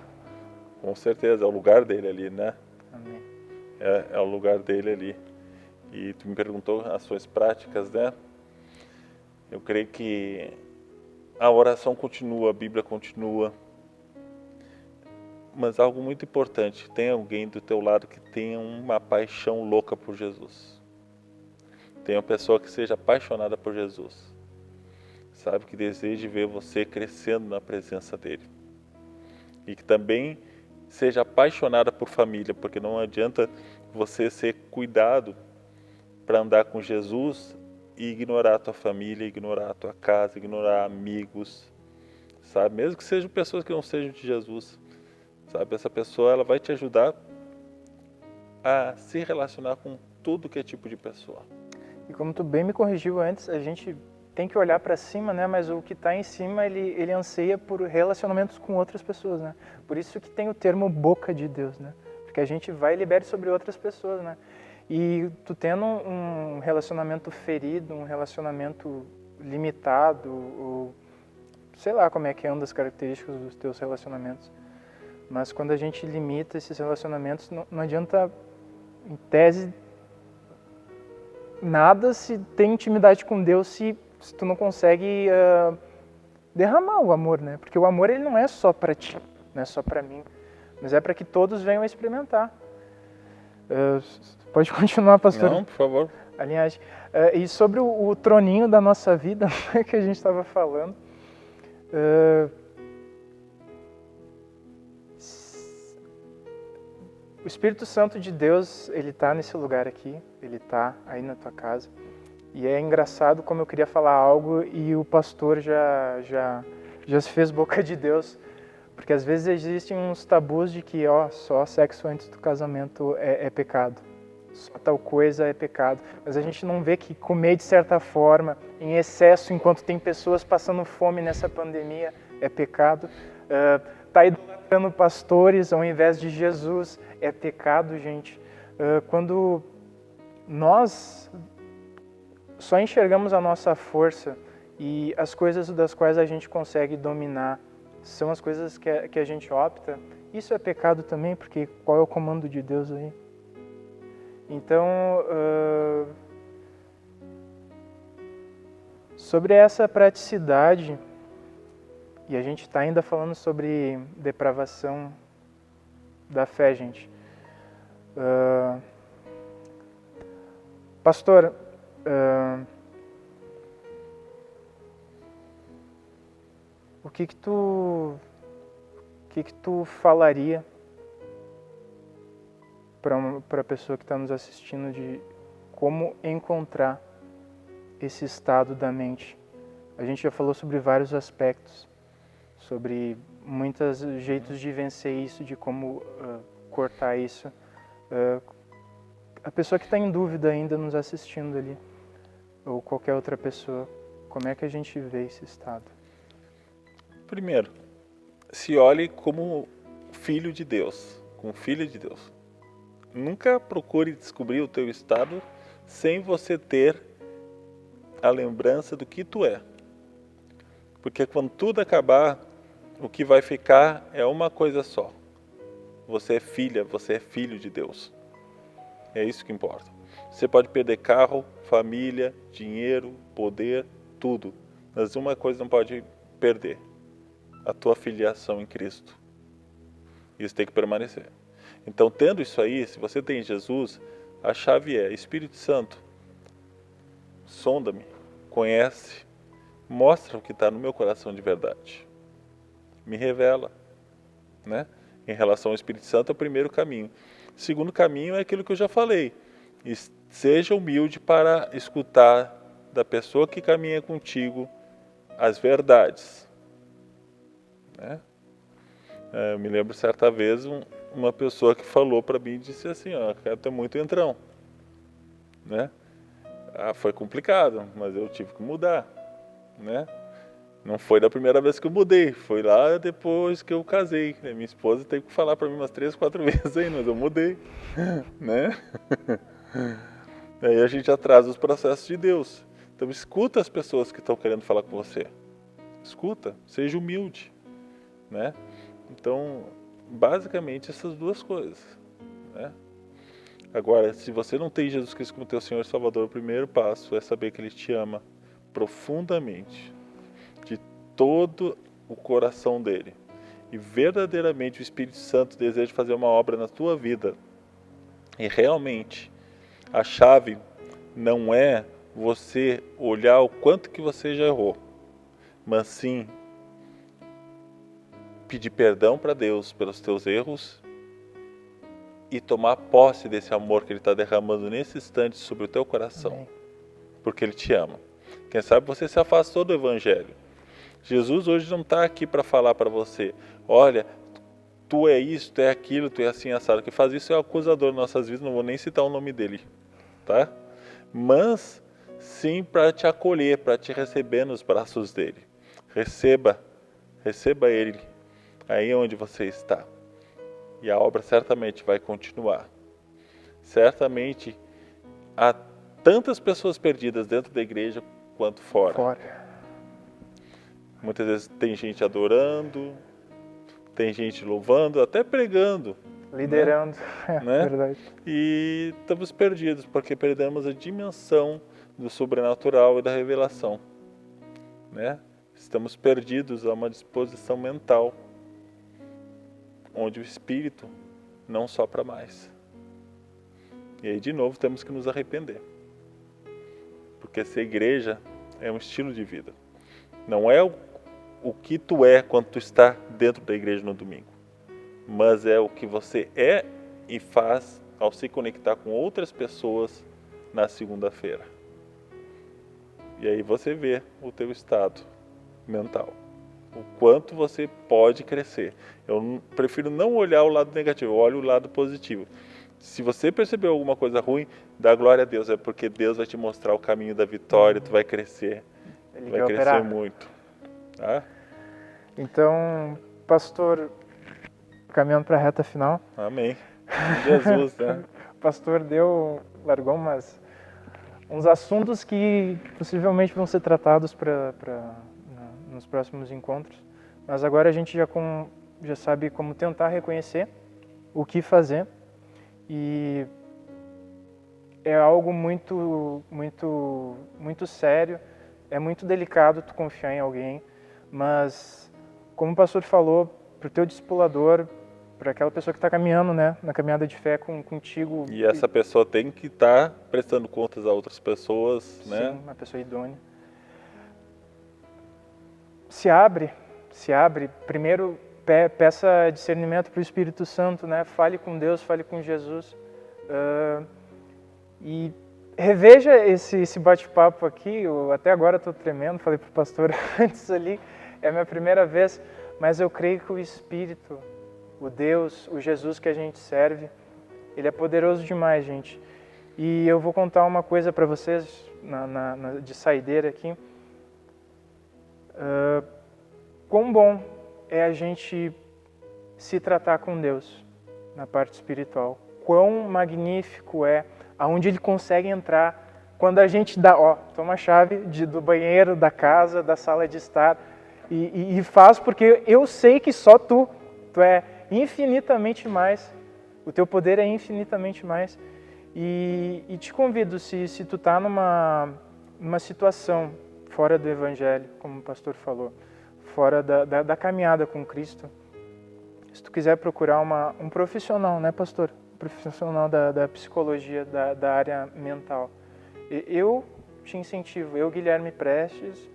Com certeza, é o lugar dele ali, né? Amém. É o lugar dele ali. E tu me perguntou ações práticas, né? Eu creio que a oração continua, a Bíblia continua. Mas algo muito importante, tem alguém do teu lado que tenha uma paixão louca por Jesus. Tem uma pessoa que seja apaixonada por Jesus. Sabe, que deseje ver você crescendo na presença dele. E que também seja apaixonada por família, porque não adianta você ser cuidado para andar com Jesus e ignorar a tua família, ignorar a tua casa, ignorar amigos, sabe? Mesmo que sejam pessoas que não sejam de Jesus, sabe? Essa pessoa, ela vai te ajudar a se relacionar com tudo que é tipo de pessoa. E como tu bem me corrigiu antes, a gente tem que olhar para cima, né? Mas o que está em cima, ele anseia por relacionamentos com outras pessoas, né? Por isso que tem o termo boca de Deus, né? Porque a gente vai e libera sobre outras pessoas, né? E tu tendo um relacionamento ferido, um relacionamento limitado, ou sei lá como é que anda as características dos teus relacionamentos, mas quando a gente limita esses relacionamentos, não adianta, em tese, nada se tem intimidade com Deus se tu não consegue derramar o amor, né? Porque o amor, ele não é só para ti, não é só para mim, mas é para que todos venham a experimentar. Pode continuar, pastor? Não, por favor. A linhagem. E sobre o troninho da nossa vida, que a gente estava falando, o Espírito Santo de Deus, ele está nesse lugar aqui, ele está aí na tua casa. E é engraçado como eu queria falar algo e o pastor já se fez boca de Deus. Porque às vezes existem uns tabus de que só sexo antes do casamento é pecado. Só tal coisa é pecado. Mas a gente não vê que comer de certa forma, em excesso, enquanto tem pessoas passando fome nessa pandemia, é pecado. Tá idolatrando pastores ao invés de Jesus é pecado, gente. Quando nós só enxergamos a nossa força e as coisas das quais a gente consegue dominar são as coisas que a gente opta, isso é pecado também, porque qual é o comando de Deus aí? Então, sobre essa praticidade, e a gente está ainda falando sobre depravação da fé, gente. Pastor, o que tu falaria para a pessoa que está nos assistindo de como encontrar esse estado da mente? A gente já falou sobre vários aspectos, sobre muitos jeitos de vencer isso, de como cortar isso. A pessoa que está em dúvida ainda nos assistindo ali, ou qualquer outra pessoa, como é que a gente vê esse estado? Primeiro, se olhe como filho de Deus, como filha de Deus. Nunca procure descobrir o teu estado sem você ter a lembrança do que tu é. Porque quando tudo acabar, o que vai ficar é uma coisa só. Você é filha, você é filho de Deus. É isso que importa. Você pode perder carro, família, dinheiro, poder, tudo. Mas uma coisa não pode perder: a tua filiação em Cristo. Isso tem que permanecer. Então, tendo isso aí, se você tem Jesus, a chave é: Espírito Santo, sonda-me, conhece, mostra o que está no meu coração de verdade. Me revela, né? Em relação ao Espírito Santo, é o primeiro caminho. O segundo caminho é aquilo que eu já falei. Seja humilde para escutar da pessoa que caminha contigo as verdades. Né? Eu me lembro certa vez uma pessoa que falou para mim e disse assim: cara, tu é muito entrão. Né? Foi complicado, mas eu tive que mudar. Né? Não foi da primeira vez que eu mudei, foi lá depois que eu casei. Minha esposa teve que falar para mim umas 3, 4 vezes aí, mas eu mudei. Né? Aí a gente atrasa os processos de Deus. Então escuta as pessoas que estão querendo falar com você. Escuta, seja humilde. Né? Então, basicamente essas duas coisas. Né? Agora, se você não tem Jesus Cristo como teu Senhor e Salvador, o primeiro passo é saber que Ele te ama profundamente, de todo o coração dele. E verdadeiramente o Espírito Santo deseja fazer uma obra na tua vida. E realmente a chave não é você olhar o quanto que você já errou, mas sim pedir perdão para Deus pelos teus erros e tomar posse desse amor que Ele está derramando nesse instante sobre o teu coração. Amém. Porque Ele te ama. Quem sabe você se afastou do Evangelho. Jesus hoje não está aqui para falar para você: olha, tu é isso, tu é aquilo, tu é assim assado. Que faz isso é o acusador das nossas vidas, não vou nem citar o nome dele, tá? Mas sim para te acolher, para te receber nos braços dele. Receba ele aí onde você está. E a obra certamente vai continuar. Certamente há tantas pessoas perdidas dentro da igreja quanto fora. Muitas vezes tem gente adorando, tem gente louvando, até pregando. Liderando, né? Verdade. E estamos perdidos, porque perdemos a dimensão do sobrenatural e da revelação. Né? Estamos perdidos a uma disposição mental, onde o Espírito não sopra mais. E aí de novo temos que nos arrepender. Porque ser igreja é um estilo de vida. Não é o que tu é quando tu está dentro da igreja no domingo, mas é o que você é e faz ao se conectar com outras pessoas na segunda-feira. E aí você vê o teu estado mental, o quanto você pode crescer. Eu prefiro não olhar o lado negativo, eu olho o lado positivo. Se você percebeu alguma coisa ruim, dá glória a Deus, é porque Deus vai te mostrar o caminho da vitória, tu vai crescer, Ele vai quer crescer operar. muito. Tá? Então, pastor, caminhando para a reta final. Amém. Jesus, né? O pastor largou uns assuntos que possivelmente vão ser tratados nos próximos encontros. Mas agora a gente já sabe como tentar reconhecer, o que fazer. E é algo muito, muito, muito sério. É muito delicado tu confiar em alguém. Mas, como o pastor falou, para o teu discipulador, para aquela pessoa que está caminhando, né, na caminhada de fé contigo. E essa pessoa tem que estar prestando contas a outras pessoas, Sim, né? uma pessoa idônea. Se abre. Primeiro, peça discernimento para o Espírito Santo, né? Fale com Deus, fale com Jesus. E reveja esse bate-papo aqui. Até agora estou tremendo, falei para o pastor antes ali, é a minha primeira vez, mas eu creio que o Espírito, o Deus, o Jesus que a gente serve, ele é poderoso demais, gente. E eu vou contar uma coisa para vocês de saideira aqui. Quão bom é a gente se tratar com Deus na parte espiritual. Quão magnífico é aonde Ele consegue entrar quando a gente toma a chave do banheiro, da casa, da sala de estar e faz, porque eu sei que só tu é infinitamente mais, o teu poder é infinitamente mais. E te convido, se tu tá numa situação fora do Evangelho, como o pastor falou, fora da caminhada com Cristo, se tu quiser procurar um profissional, né, pastor? Um profissional da psicologia, da área mental. Eu te incentivo, eu, Guilherme Prestes,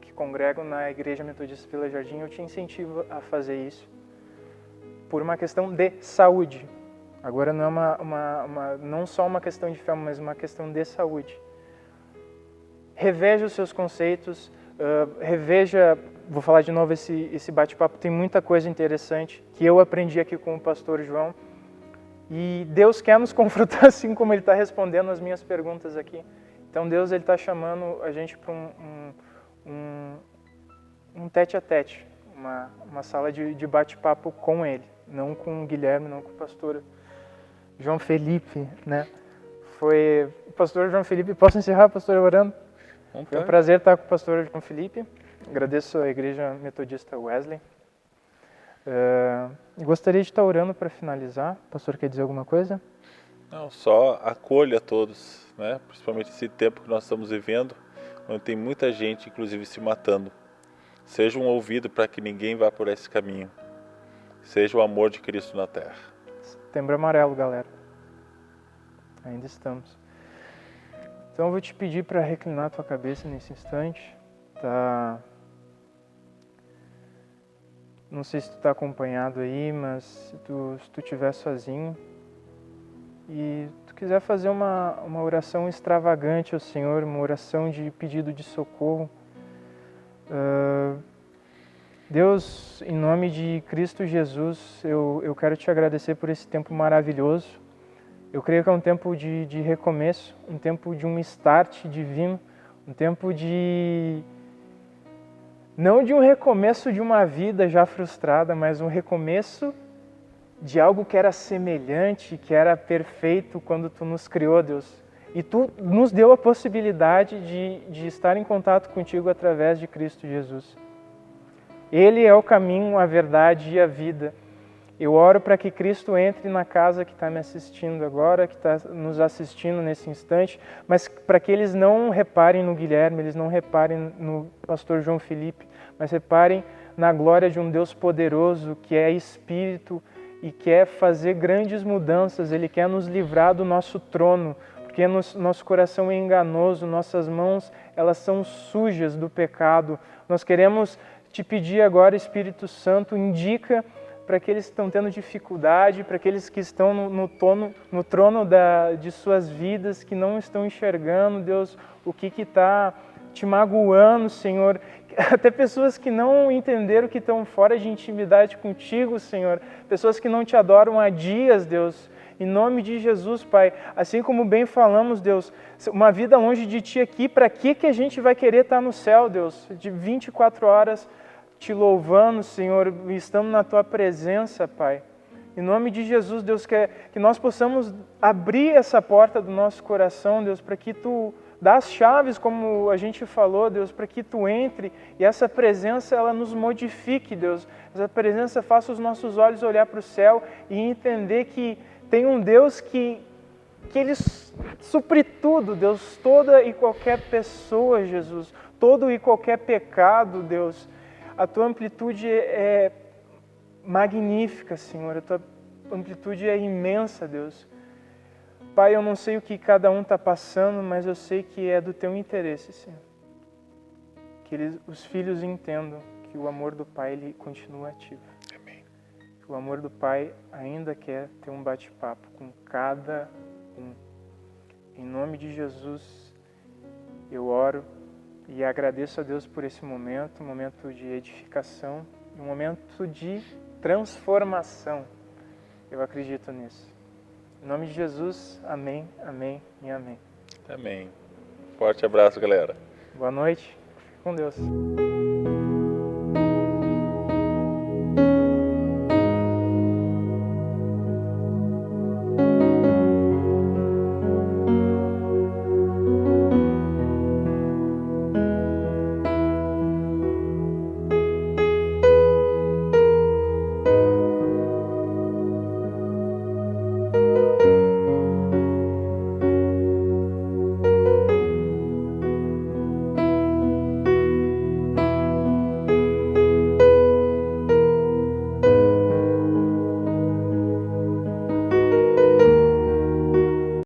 que congrego na Igreja Metodista Vila Jardim, eu te incentivo a fazer isso por uma questão de saúde. Agora não é não só uma questão de fé, mas uma questão de saúde. Reveja os seus conceitos, vou falar de novo esse bate-papo, tem muita coisa interessante que eu aprendi aqui com o pastor João. E Deus quer nos confrontar assim como Ele está respondendo as minhas perguntas aqui. Então Deus está chamando a gente para um tete-a-tete, uma sala de bate-papo com Ele, não com o Guilherme, não com o pastor João Felipe, né? Foi o pastor João Felipe. Posso encerrar, pastor, orando? Foi um prazer estar com o pastor João Felipe. Agradeço a Igreja Metodista Wesley. Gostaria de estar orando para finalizar. O pastor quer dizer alguma coisa? Não, só acolha todos, né? Principalmente esse tempo que nós estamos vivendo, onde tem muita gente, inclusive, se matando. Seja um ouvido para que ninguém vá por esse caminho. Seja o amor de Cristo na terra. Setembro Amarelo, galera. Ainda estamos. Então eu vou te pedir para reclinar a tua cabeça nesse instante. Tá? Não sei se tu está acompanhado aí, mas se tu estiver sozinho e tu quiser fazer uma oração extravagante ao Senhor, uma oração de pedido de socorro. Deus, em nome de Cristo Jesus, eu quero te agradecer por esse tempo maravilhoso. Eu creio que é um tempo de recomeço, um tempo de um start divino, um tempo não de um recomeço de uma vida já frustrada, mas um recomeço de algo que era semelhante, que era perfeito quando Tu nos criou, Deus. E Tu nos deu a possibilidade de estar em contato contigo através de Cristo Jesus. Ele é o caminho, a verdade e a vida. Eu oro para que Cristo entre na casa que está me assistindo agora, que está nos assistindo nesse instante, mas para que eles não reparem no Guilherme, eles não reparem no pastor João Felipe, mas reparem na glória de um Deus poderoso, que é Espírito e quer fazer grandes mudanças. Ele quer nos livrar do nosso trono, porque nosso coração é enganoso, nossas mãos elas são sujas do pecado. Nós queremos te pedir agora, Espírito Santo, indica para aqueles que estão tendo dificuldade, para aqueles que estão no trono de suas vidas, que não estão enxergando, Deus, o que está te magoando, Senhor. Até pessoas que não entenderam, que estão fora de intimidade contigo, Senhor. Pessoas que não te adoram há dias, Deus. Em nome de Jesus, Pai. Assim como bem falamos, Deus, uma vida longe de Ti aqui, para que a gente vai querer estar no céu, Deus? De 24 horas Te louvando, Senhor, estando na Tua presença, Pai. Em nome de Jesus, Deus, que nós possamos abrir essa porta do nosso coração, Deus, para que Tu dá as chaves, como a gente falou, Deus, para que Tu entre e essa presença, ela nos modifique, Deus. Essa presença faça os nossos olhos olhar para o céu e entender que tem um Deus que Ele supre tudo, Deus, toda e qualquer pessoa, Jesus, todo e qualquer pecado, Deus. A Tua amplitude é magnífica, Senhor, a Tua amplitude é imensa, Deus. Pai, eu não sei o que cada um está passando, mas eu sei que é do Teu interesse, Senhor. Que os filhos entendam que o amor do Pai, ele continua ativo. Amém. Que o amor do Pai ainda quer ter um bate-papo com cada um. Em nome de Jesus, eu oro e agradeço a Deus por esse momento, um momento de edificação, um momento de transformação. Eu acredito nisso. Em nome de Jesus, amém, amém e amém. Amém. Forte abraço, galera. Boa noite. Fique com Deus.